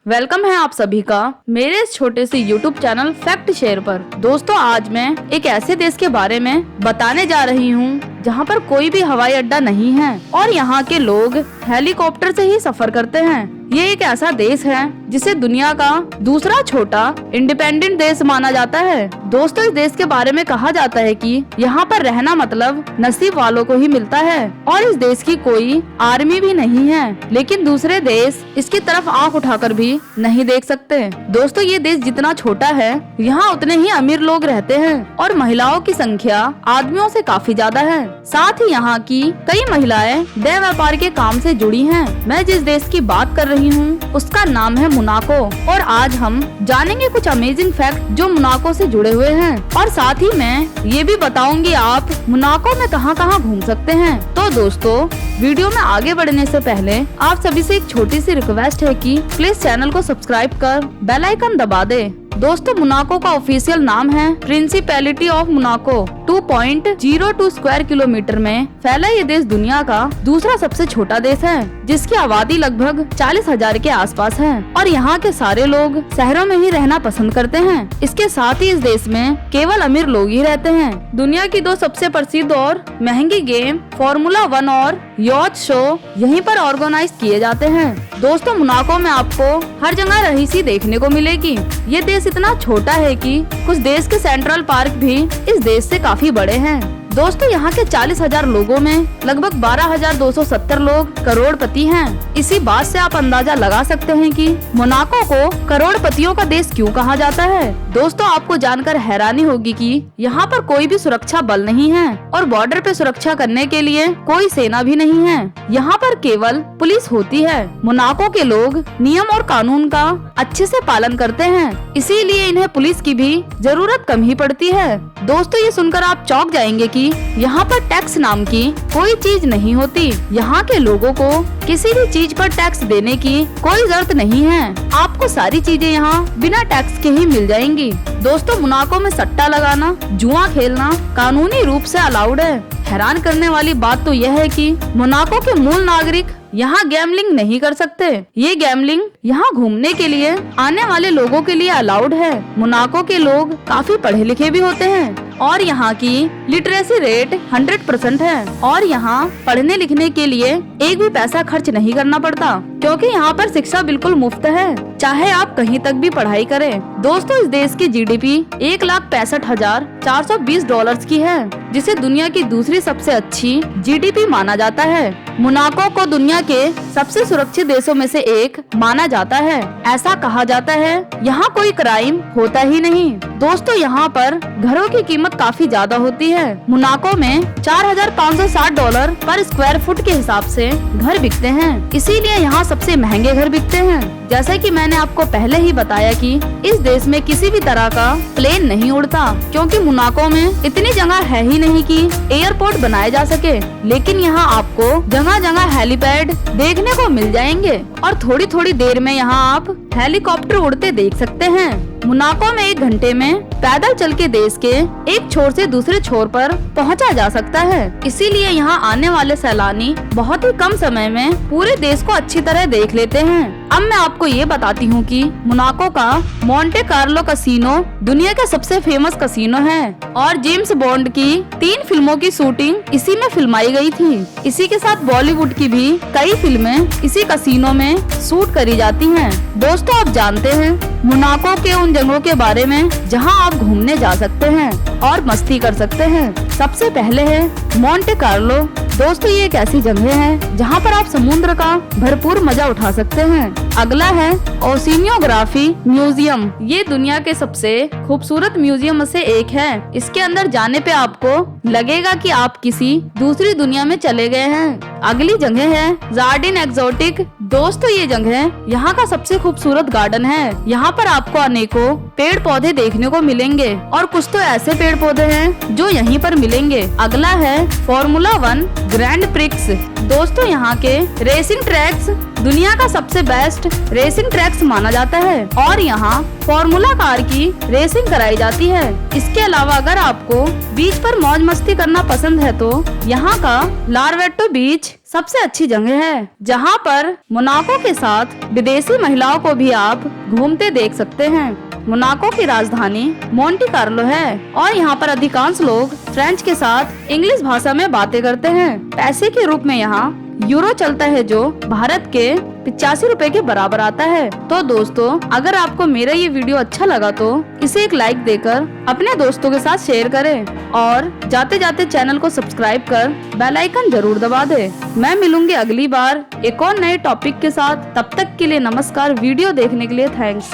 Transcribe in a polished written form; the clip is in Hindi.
वेलकम है आप सभी का मेरे इस छोटे से YouTube चैनल फैक्ट शेयर पर। दोस्तों आज मैं एक ऐसे देश के बारे में बताने जा रही हूँ जहाँ पर कोई भी हवाई अड्डा नहीं है और यहाँ के लोग हेलीकॉप्टर से ही सफर करते हैं। ये एक ऐसा देश है जिसे दुनिया का दूसरा छोटा इंडिपेंडेंट देश माना जाता है। दोस्तों इस देश के बारे में कहा जाता है कि यहाँ पर रहना मतलब नसीब वालों को ही मिलता है और इस देश की कोई आर्मी भी नहीं है, लेकिन दूसरे देश इसकी तरफ आंख उठाकर भी नहीं देख सकते। दोस्तों ये देश जितना छोटा है यहाँ उतने ही अमीर लोग रहते हैं और महिलाओं की संख्या आदमियों से काफी ज्यादा है। साथ ही यहाँ की कई महिलाएं देह व्यापार के काम से जुड़ी हैं। मैं जिस देश की बात कर रही हूँ उसका नाम है मोनाको और आज हम जानेंगे कुछ अमेजिंग फैक्ट जो मोनाको से जुड़े हुए हैं और साथ ही मैं ये भी बताऊंगी आप मोनाको में कहाँ घूम सकते हैं। तो दोस्तों वीडियो में आगे बढ़ने से पहले आप सभी से एक छोटी सी रिक्वेस्ट है कि प्लीज चैनल को सब्सक्राइब कर बेल आइकन दबा दे। दोस्तों मोनाको का ऑफिशियल नाम है principality of Monaco. 2.02 square kilometre में फैला ये देश दुनिया का दूसरा सबसे छोटा देश है जिसकी आबादी लगभग 40,000 के आसपास है और यहाँ के सारे लोग शहरों में ही रहना पसंद करते हैं। इसके साथ ही इस देश में केवल अमीर लोग ही रहते हैं। दुनिया की दो सबसे प्रसिद्ध और महंगी गेम फॉर्मूला 1 और यॉट शो यहीं पर ऑर्गेनाइज किए जाते हैं। दोस्तों मोनाको में आपको हर जगह रईसी देखने को मिलेगी। ये देश इतना छोटा है कि कुछ देश के सेंट्रल पार्क भी इस देश से काफी बड़े हैं। दोस्तों यहाँ के 40,000 लोगों में लगभग 12,270 लोग करोड़पति हैं। इसी बात से आप अंदाजा लगा सकते हैं कि मोनाको को करोड़पतियों का देश क्यों कहा जाता है। दोस्तों आपको जानकर हैरानी होगी कि यहाँ पर कोई भी सुरक्षा बल नहीं है और बॉर्डर पे सुरक्षा करने के लिए कोई सेना भी नहीं है। यहाँ पर केवल पुलिस होती है। मोनाको के लोग नियम और कानून का अच्छे से पालन करते हैं, इसीलिए इन्हें पुलिस की भी जरूरत कम ही पड़ती है। दोस्तों ये सुनकर आप चौंक जाएंगे कि यहाँ पर टैक्स नाम की कोई चीज नहीं होती। यहाँ के लोगों को किसी भी चीज पर टैक्स देने की कोई जरूरत नहीं है। आपको सारी चीजें यहाँ बिना टैक्स के ही मिल जाएंगी। दोस्तों मोनाको में सट्टा लगाना, जुआ खेलना कानूनी रूप से अलाउड है। हैरान करने वाली बात तो यह है कि मोनाको के मूल नागरिक यहाँ गैम्बलिंग नहीं कर सकते। ये गैम्बलिंग यहाँ घूमने के लिए आने वाले लोगों के लिए अलाउड है। मोनाको के लोग काफी पढ़े लिखे भी होते हैं और यहाँ की लिटरेसी रेट 100% है और यहाँ पढ़ने लिखने के लिए एक भी पैसा खर्च नहीं करना पड़ता क्योंकि यहाँ पर शिक्षा बिल्कुल मुफ्त है, चाहे आप कहीं तक भी पढ़ाई करें। दोस्तों इस देश की जीडीपी $1,65,420 की है जिसे दुनिया की दूसरी सबसे अच्छी जीडीपी माना जाता है। मोनाको को दुनिया के सबसे सुरक्षित देशों में से एक माना जाता है। ऐसा कहा जाता है यहाँ कोई क्राइम होता ही नहीं। दोस्तों यहाँ पर घरों की कीमत काफी ज्यादा होती है। मोनाको में $4,560 पर स्क्वायर फुट के हिसाब से घर बिकते हैं, इसीलिए यहाँ सबसे महंगे घर बिकते हैं। जैसा कि मैंने आपको पहले ही बताया कि इस देश में किसी भी तरह का प्लेन नहीं उड़ता क्योंकि मोनाको में इतनी जगह है ही नहीं कि एयरपोर्ट बनाया जा सके, लेकिन यहाँ आपको जगह जगह हेलीपैड देखने को मिल जाएंगे और थोड़ी थोड़ी देर में यहाँ आप हेलीकॉप्टर उड़ते देख सकते हैं। मोनाको में 1 घंटे में पैदल चल के देश के एक छोर से दूसरे छोर पर पहुंचा जा सकता है, इसीलिए यहाँ आने वाले सैलानी बहुत ही कम समय में पूरे देश को अच्छी तरह देख लेते हैं। अब मैं आपको ये बताती हूँ कि मोनाको का मोंटे कार्लो कसिनो दुनिया का सबसे फेमस कसिनो है और जेम्स बॉन्ड की 3 फिल्मों की शूटिंग इसी में फिल्माई गई थी। इसी के साथ बॉलीवुड की भी कई फिल्में इसी कसिनो में शूट करी जाती हैं। दोस्तों आप जानते हैं मोनाको के उन जगहों के बारे में जहां आप घूमने जा सकते हैं और मस्ती कर सकते हैं। सबसे पहले है मोंटे कार्लो। दोस्तों ये एक ऐसी जगह है जहां पर आप समुद्र का भरपूर मजा उठा सकते हैं। अगला है ओशिनियोग्राफी म्यूजियम। ये दुनिया के सबसे खूबसूरत म्यूजियम में से एक है। इसके अंदर जाने पे आपको लगेगा कि आप किसी दूसरी दुनिया में चले गए हैं। अगली जगह है जार्डिन एक्सोटिक। दोस्तों ये जगह यहाँ का सबसे खूबसूरत गार्डन है। यहाँ पर आपको अनेकों पेड़ पौधे देखने को मिलेंगे और कुछ तो ऐसे पेड़ पौधे हैं जो यहीं पर मिलेंगे। अगला है फॉर्मूला 1 ग्रैंड प्रिक्स। दोस्तों यहाँ के रेसिंग ट्रैक्स दुनिया का सबसे बेस्ट रेसिंग ट्रैक्स माना जाता है और यहाँ फॉर्मूला कार की रेसिंग कराई जाती है। इसके अलावा अगर आपको बीच पर मौज मस्ती करना पसंद है तो यहाँ का लारवेट्टो बीच सबसे अच्छी जगह है, जहाँ पर मोनाको के साथ विदेशी महिलाओं को भी आप घूमते देख सकते हैं। मोनाको की राजधानी मोंटी कार्लो है और यहाँ पर अधिकांश लोग फ्रेंच के साथ इंग्लिश भाषा में बातें करते हैं। पैसे के रूप में यहाँ यूरो चलता है, जो भारत के 85 रुपए के बराबर आता है। तो दोस्तों, अगर आपको मेरा ये वीडियो अच्छा लगा तो इसे एक लाइक देकर अपने दोस्तों के साथ शेयर करें और जाते जाते चैनल को सब्सक्राइब कर बेल आइकन जरूर दबा दे। मैं मिलूंगी अगली बार एक और नए टॉपिक के साथ। तब तक के लिए नमस्कार। वीडियो देखने के लिए थैंक्स।